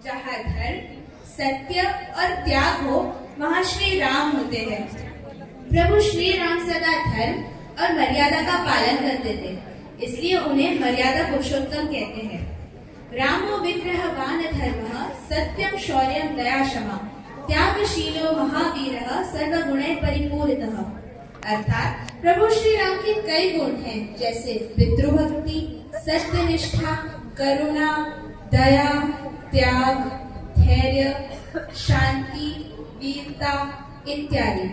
जहाँ धर्म, सत्य और त्याग हो, वहाँ श्री राम होते हैं। प्रभु श्री राम सदा धर्म और मर्यादा का पालन करते थे, इसलिए उन्हें मर्यादा पुरुषोत्तम कहते हैं। रामो विग्रहवान धर्मः सत्यम शौर्यम दया क्षमा त्यागशीलो महावीरः सर्वगुणैः परिपूरितः। अर्थात प्रभु श्री राम के कई गुण हैं, जैसे पितृभक्ति, सत्यनिष्ठा, करुणा, दया, त्याग, धैर्य, शांति, वीरता इत्यादि।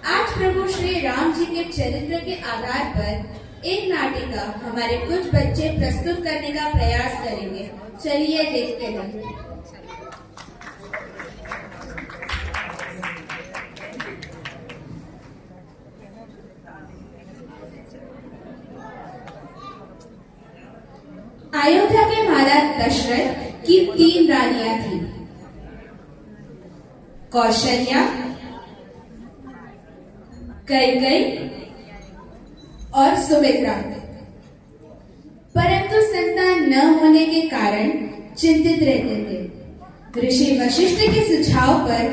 आज प्रभु श्री राम जी के चरित्र के आधार पर एक नाटिका हमारे कुछ बच्चे प्रस्तुत करने का प्रयास करेंगे। चलिए देखते हैं। अयोध्या के महाराज दशरथ की 3 रानियां थी, कौशल्या, कैकेयी और सुमित्रा। परंतु संतान न होने के कारण चिंतित रहते थे। ऋषि वशिष्ठ के सुझाव पर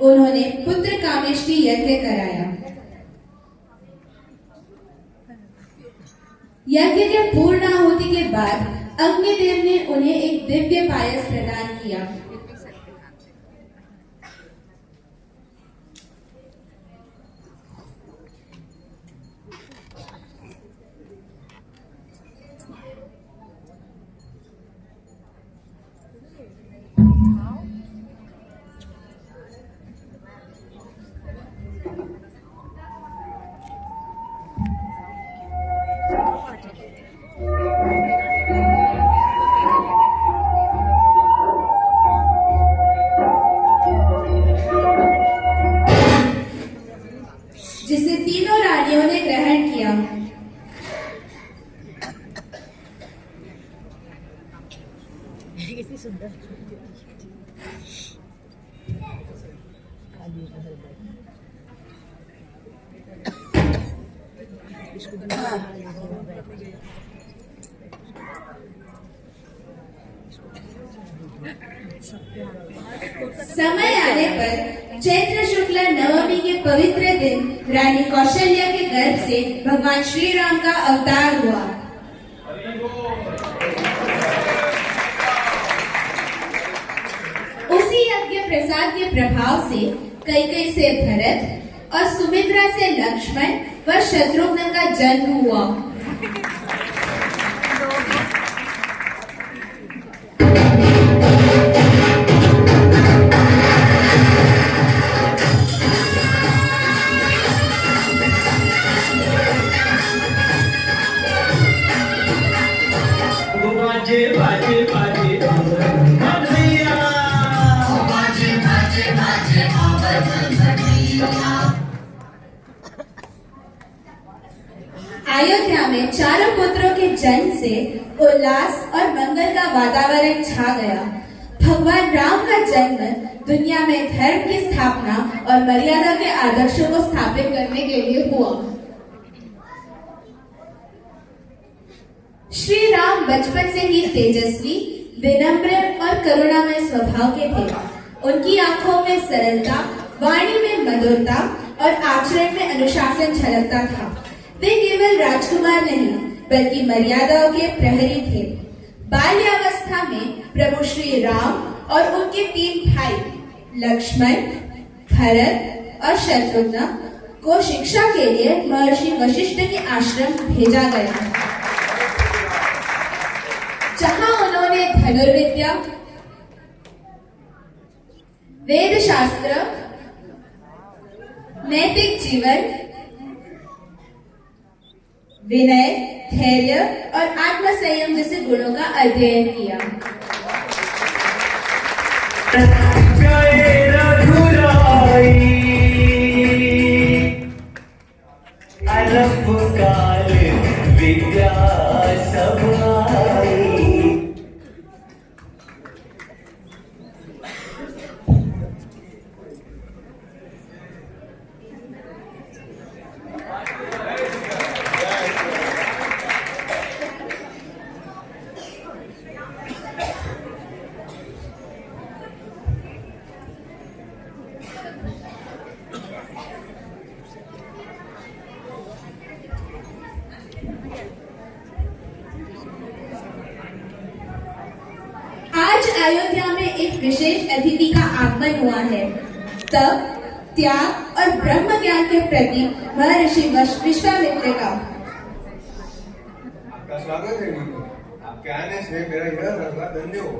उन्होंने पुत्र कामेष्टि यज्ञ कराया। यज्ञ के पूर्णाहुति के बाद अग्निदेव ने उन्हें एक दिव्य पायस प्रदान किया। जिसे तीनों रानियों ने ग्रहण किया। सुंदर समय आने पर चैत्र शुक्ल नवमी के पवित्र दिन रानी कौशल्या के गर्भ से भगवान श्री राम का अवतार हुआ। उसी यज्ञ प्रसाद के प्रभाव से कैकेयी से भरत और सुमित्रा से लक्ष्मण व शत्रुघ्न का जन्म हुआ। अयोध्या में चारों पुत्रों के जन्म से उल्लास और मंगल का वातावरण छा गया। भगवान राम का जन्म दुनिया में धर्म की स्थापना और मर्यादा के आदर्शों को स्थापित करने के लिए हुआ। श्री राम बचपन से ही तेजस्वी, विनम्र और करुणामय स्वभाव के थे। उनकी आंखों में सरलता, वाणी में मधुरता और आचरण में अनुशासन झलकता था। वे केवल राजकुमार नहीं बल्कि मर्यादाओं के प्रहरी थे। बाल्यावस्था में प्रभु श्री राम और उनके 3 भाई लक्ष्मण, भरत और शत्रुघ्न को शिक्षा के लिए महर्षि वशिष्ठ के आश्रम भेजा गया, जहां उन्होंने धनुर्विद्या, वेद शास्त्र, नैतिक जीवन, विनय, धैर्य और आत्मसंयम जैसे गुणों का अध्ययन किया। विद्या सभाई अयोध्या में एक विशेष अतिथि का आगमन हुआ है। तब त्याग और ब्रह्म ज्ञान के प्रति महर्षि विश्वामित्र का आपका स्वागत है मुनि। आपके आने से मेरा यह लड़का धन्य हो।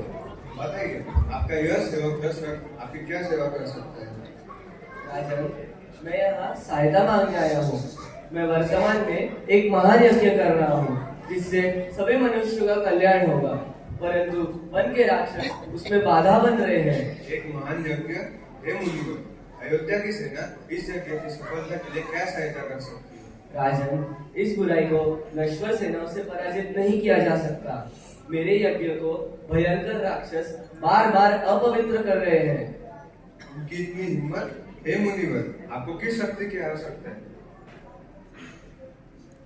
बताइए, आपका यह सेवक दशरथ आपकी क्या सेवा कर सकता है? राजन, मैं यहाँ सहायता मांगने आया हूँ। मैं वर्तमान में एक महान यज्ञ कर रहा हूँ जिससे सभी मनुष्यों का कल्याण होगा, परंतु वन के राक्षस उसमें बाधा बन रहे हैं। एक महान यज्ञ? हे मुनिवर, अयोध्या की सेना इस यज्ञ की सफलता के लिए क्या सहायता कर सकती है? राजन, इस बुराई को नश्वर सेनाओं से पराजित नहीं किया जा सकता। मेरे यज्ञ को भयंकर राक्षस बार बार अपवित्र कर रहे हैं। उनकी इतनी हिम्मत? हे मुनिवर, आपको किस शक्ति की आवश्यकता है?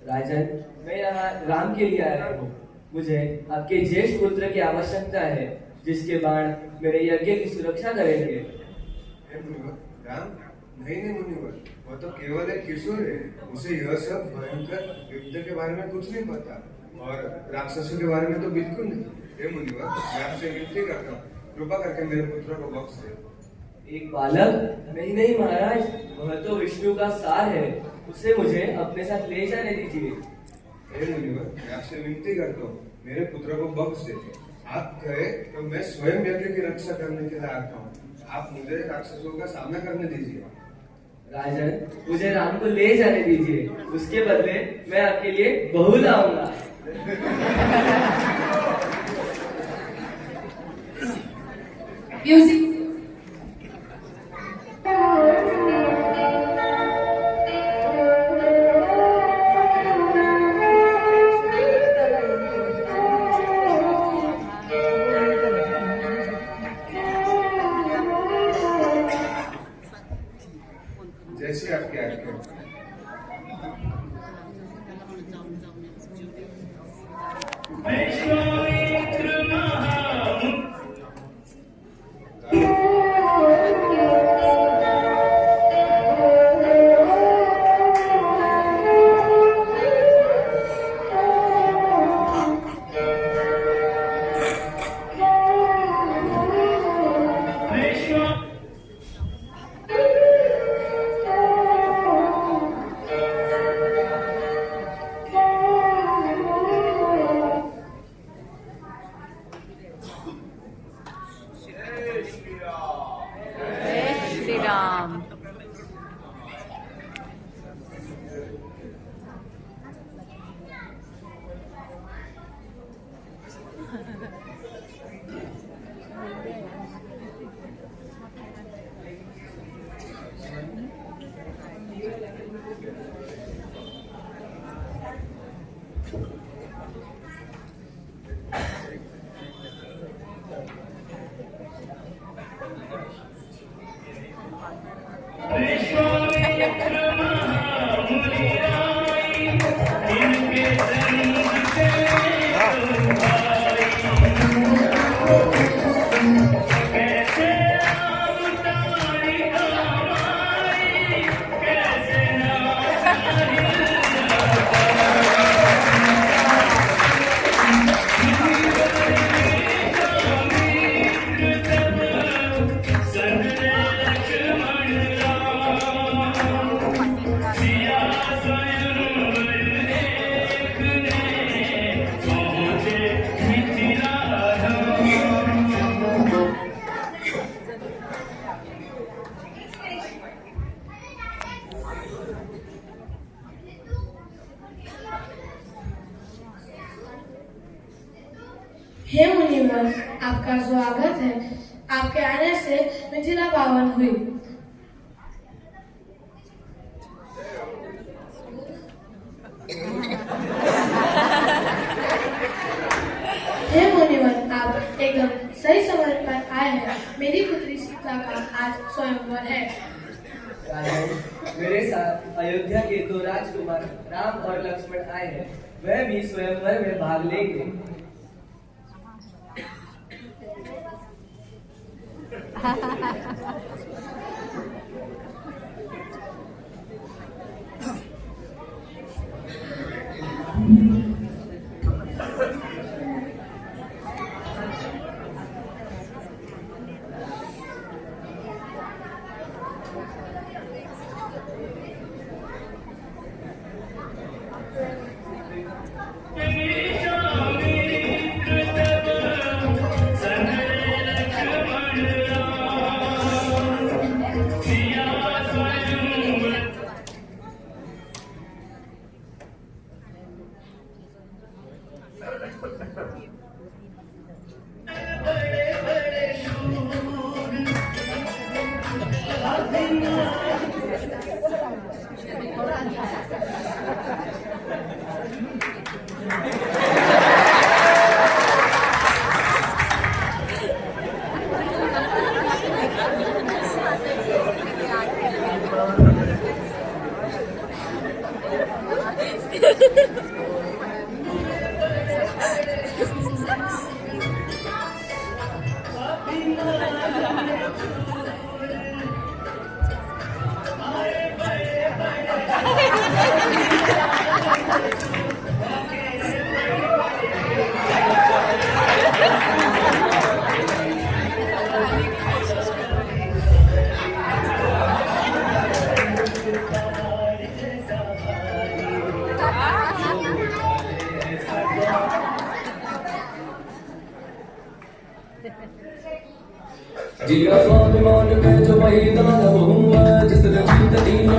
राजन, मैं यहाँ राम के लिए आया हूँ। मुझे आपके ज्येष्ठ पुत्र की आवश्यकता है जिसके बाण मेरे यज्ञ की सुरक्षा करेंगे। हे मुनिवर, राम? नहीं मुनिवर, वह तो केवल एक किशोर है। उसे यह सब भयंकर युद्ध के बारे में कुछ नहीं पता और राक्षसों के बारे में तो बिल्कुल नहीं। हे मुनिवर, मैं आपसे विनती करता हूँ, कृपा करके मेरे पुत्र को बख्श दे। एक बालक? नहीं नहीं महाराज, वह तो विष्णु का सार है। उसे मुझे अपने साथ ले जाने दीजिए। हे मुनिवर, मैं आपसे विनती करता हूँ, मेरे पुत्र को बख्श दे। आप कहे तो मैं स्वयं यज्ञ की रक्षा करने के लिए आता हूँ। आप मुझे राक्षसों का सामना करने दीजिए। राजन, मुझे राम को ले जाने दीजिए। उसके बदले मैं आपके लिए बहू लाऊंगा। म्यूजिक। जैसी आपकी आज्ञा। श्री राम। हे मुनिवर, आपका स्वागत है। आपके आने से मिथिला पावन हुई। हे मुनिवर, आप एकदम सही समय पर आए हैं। मेरी पुत्री सीता का आज स्वयंवर है। राजन, मेरे साथ अयोध्या के दो राजकुमार राम और लक्ष्मण आए हैं। वह भी स्वयंवर में भाग लेंगे। जिया स्वाभिमान में जो मैदान हुआ जिस रचित दीन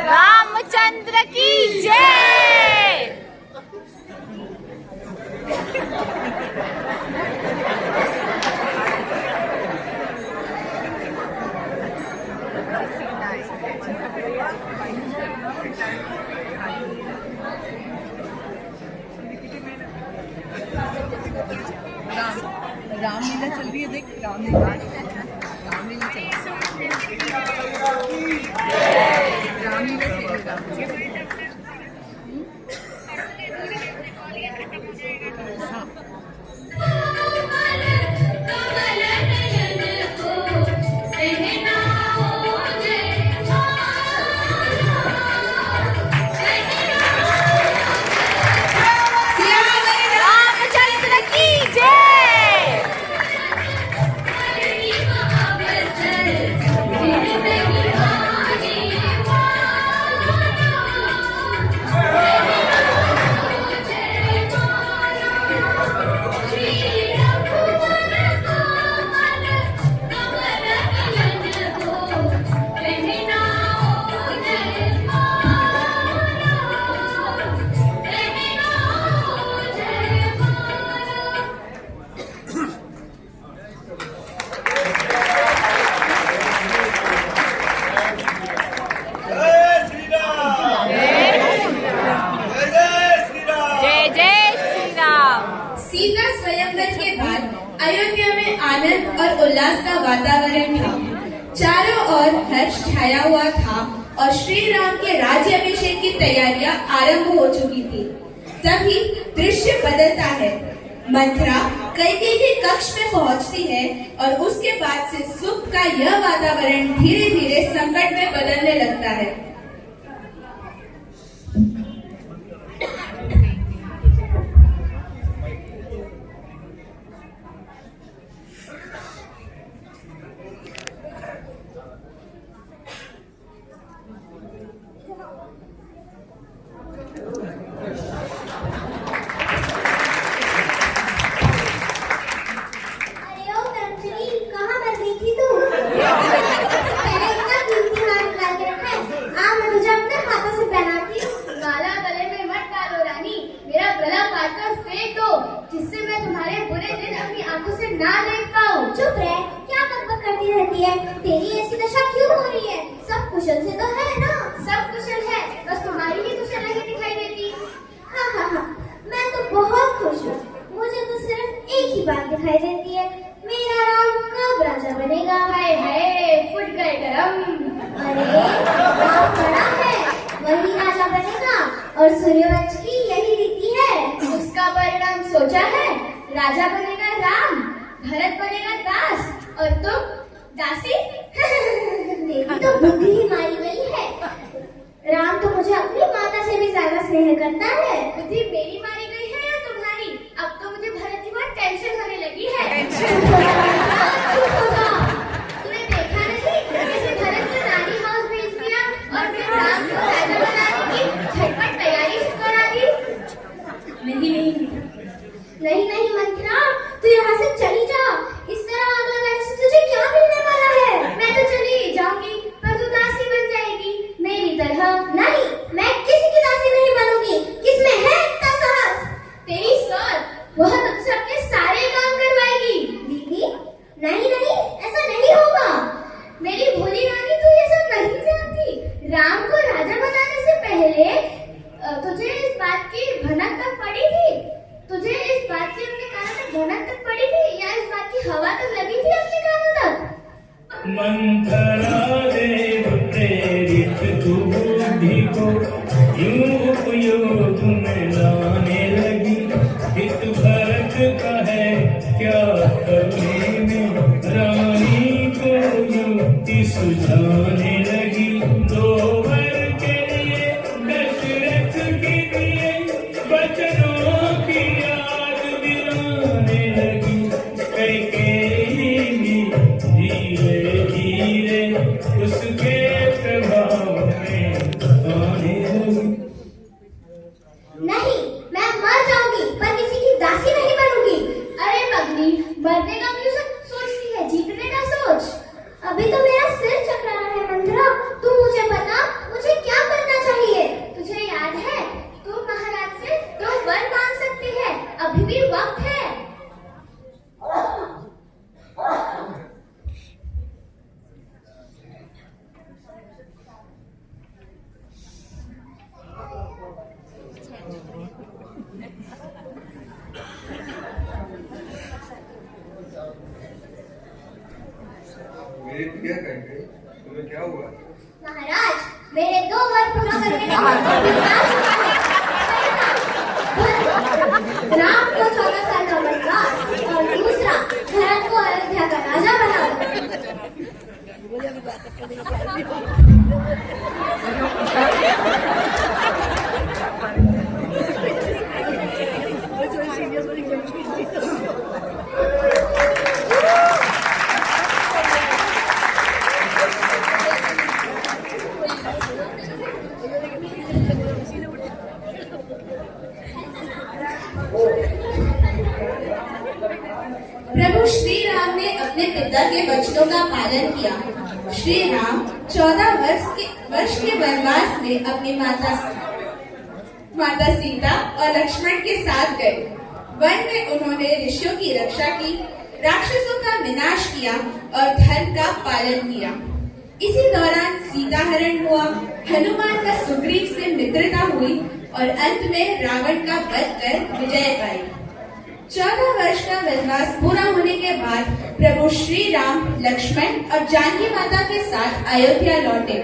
रामचंद्र की जय। रामलीला चल रही है, देख रामलीला रामलीला चल रही है, रामलीला रामचंद्र की जय। जय जय श्री राम। सीता स्वयंवर के बाद अयोध्या में आनंद और उल्लास का वातावरण था। चारों ओर हर्ष छाया हुआ था और श्री राम के राज्य अभिषेक की तैयारियां आरंभ हो चुकी थी। तभी दृश्य बदलता है। मंथरा कैकेयी के कक्ष में पहुंचती है और उसके बाद से सुख का यह वातावरण धीरे धीरे संकट में बदलने लगता है। जिससे मैं तुम्हारे बुरे दिन अपनी आंखों से ना देख पाऊं। चुप रह, क्या बकबक करती रहती है? तेरी ऐसी दशा क्यों हो रही है? सब कुशल से तो है ना? सब कुशल है, बस तुम्हारी ही कुशल नहीं दिखाई देती। हाँ हाँ हाँ, मैं तो बहुत खुश हूँ। मुझे तो सिर्फ एक ही बात दिखाई देती है, मेरा राम कब राजा बनेगा? हाय हाय, फुट गए गरम। अरे राम बड़ा है, वही राजा बनेगा और सूर्यवंश की यही रीति है। उसका परिणाम सोचा है? राजा बनेगा राम, भरत बनेगा दास और तुम दासी। तेरी तो बुद्धि ही मारी गई है। राम तो मुझे अपनी माता से भी ज्यादा स्नेह करता है। बुद्धि मेरी मारी गई है या तुम्हारी? अब तो मुझे भरत की बहुत टेंशन होने लगी है। चुप हो जाओ। तूने देखा नहीं कैसे भरत ने नानी हाउस भेज दिया और फिर राम को राजा बनाने की झटपट तैयारी करा दी? नहीं मंत्रा, तू यहाँ से चली जा। इस तरह आगे बढ़ने से तुझे क्या मिलने वाला है? मैं तो चली जाऊंगी पर तू दासी बन जाएगी मेरी तरह। नहीं, मैं किसी की दासी नहीं बनूंगी। किसमें है इतना साहस? तेरी सौत वह तुझसे अपने सारे काम करवाएगी। दीदी नहीं, ऐसा नहीं होगा। मेरी भोली रानी, तू ये सब नहीं जानती। राम को राजा बनाने से पहले तुझे इस बात की भनक तक पड़ी थी? तुझे इस बात की अपने कानों तक भनक तक पड़ी थी या इस बात की हवा तक लगी थी अपने कानों तक? मंथरा देव प्रेरित तू बुद्धि को यूं उपयोग में लाने लगी। हित भरत का है क्या करने में, रानी को युक्ति सुझाने लगी। दो वर के लिए दशरथ के लिए बचनों की याद दिलाने लगी। कैकेयी धीरे धीरे उसके प्रभाव में आने लगी। नहीं, मैं मर जाऊंगी पर किसी की दासी नहीं बनूंगी। अरे पगली, मरने का क्यों सोचती है? जीतने का सोच। अभी तो मेरा सिर चकरा रहा है मंत्रा। तू मुझे बता, मुझे क्या करना चाहिए? तुझे याद है तू महाराज से 2 वर मांग सकती है। अभी भी वक्त है। मेरी प्रिया कैकेयी, तुम्हें क्या हुआ? महाराज, मेरे 2 वर पूरा करने के बाद विनाश हुआ है। राम को 14 साल का वनवास और दूसरा भरत को अयोध्या का राजा बना। प्रभु श्री राम ने अपने पिता के वचनों का पालन किया। श्री राम 14 वर्ष के वनवास में अपनी माता सीता और लक्ष्मण के साथ गए। वन में उन्होंने ऋषियों की रक्षा की, राक्षसों का विनाश किया और धर्म का पालन किया। इसी दौरान सीता हरण हुआ, हनुमान का सुग्रीव से मित्रता हुई और अंत में रावण का वध कर विजय पाई। 14 वर्ष का वनवास पूरा होने के बाद प्रभु श्री राम लक्ष्मण और जानकी माता के साथ अयोध्या लौटे।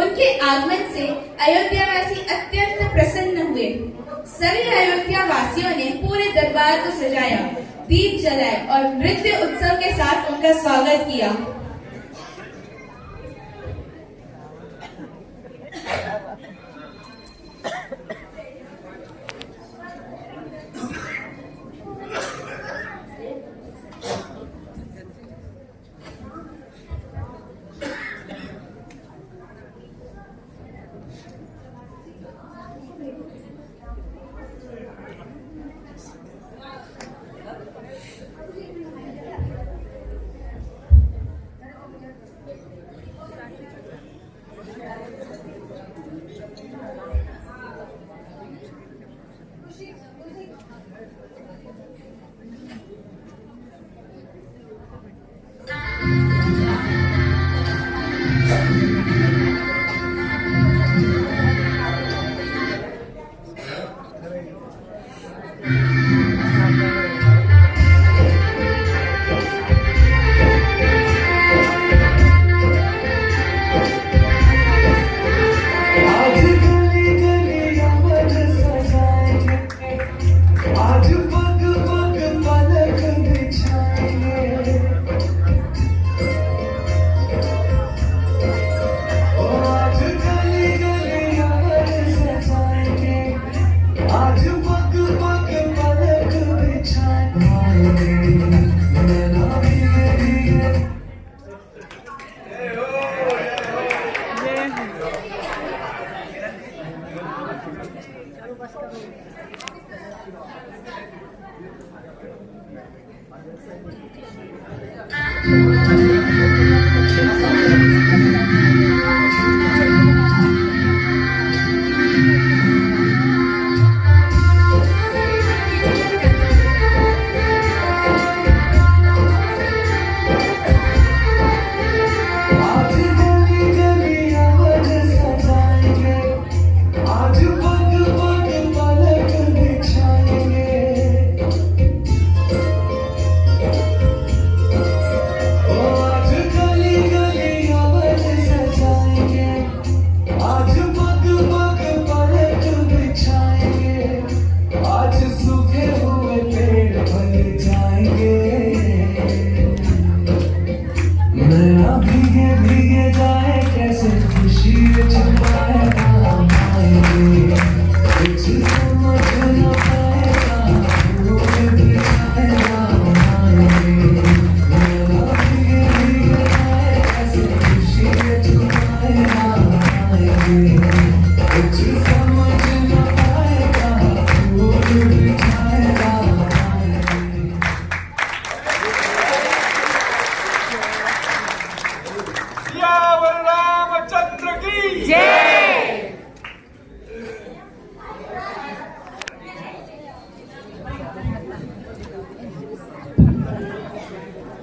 उनके आगमन से अयोध्यावासी अत्यंत प्रसन्न हुए। सभी अयोध्या वासियों ने पूरे दरबार को सजाया, दीप जलाए और नृत्य उत्सव के साथ उनका स्वागत किया।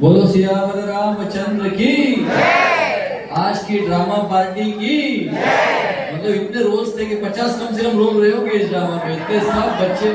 बोलो सियावर रामचंद्र की। आज की ड्रामा पार्टी की। मतलब इतने रोज थे कि 50 कम से कम रोल रहे होंगे इस ड्रामा में, इतने सब बच्चे।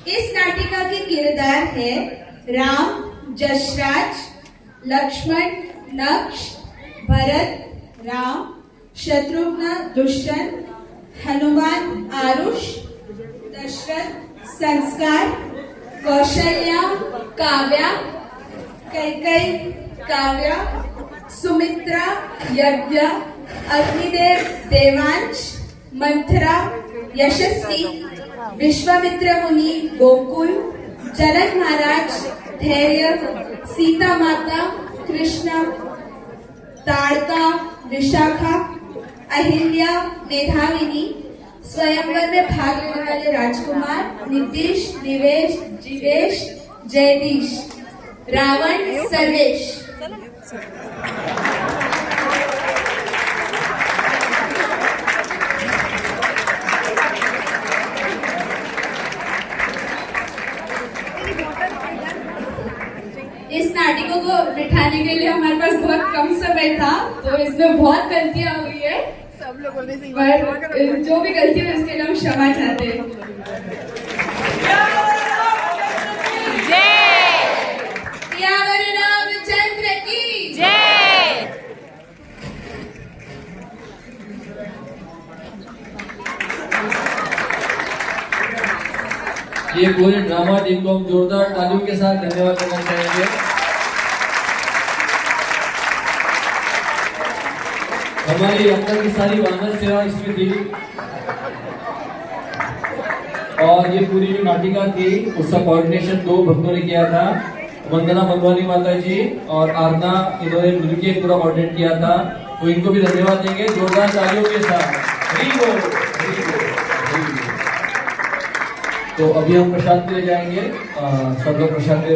इस नाटिका के किरदार है राम, जशराज, लक्ष्मण, नक्ष, भरत, राम, शत्रुघ्न, दुष्यंत, हनुमान, आरुष, दशरथ, संस्कार, कौशल्या, काव्या, कैकई, काव्या, सुमित्रा, यज्ञ, अग्निदेव, देवांश, मंथरा, यशस्वी, विश्वामित्र मुनि, गोकुल, जनक महाराज, धैर्य, सीता माता, कृष्ण, ताड़का, विशाखा, अहिल्या, मेधाविनी, स्वयंवर में भाग लेने वाले राजकुमार, नीतीश, निवेश, जीवेश, जयदीश, रावण, सर्वेश। इस नाटिका को बिठाने दिखाने के लिए हमारे पास बहुत कम समय था, तो इसमें बहुत गलतियां हुई है, सब लोग बोलते हैं पर जो भी गलती हुई उसके लिए हम क्षमा चाहते हैं। जय सियावर रामचंद्र की जय। ये पूरे ड्रामा टीम को हम जोरदार तालियों के साथ धन्यवाद करना चाहेंगे। हमारी अब तक की सारी वानर सेवा इसमें थी, और ये पूरी जो नाटिका थी उसका कोऑर्डिनेशन 2 भक्तों ने किया था, वंदना मनवानी माता जी और आरना, इन्होंने मिलकर पूरा कोऑर्डिनेट किया था, तो इनको भी धन्यवाद देंगे जोरदार तालियों के साथ। हरी बोल, हरी बोल, हरी बोल। तो अभी हम प्रसाद के लिए जाएंगे, सब लोग प्रसाद के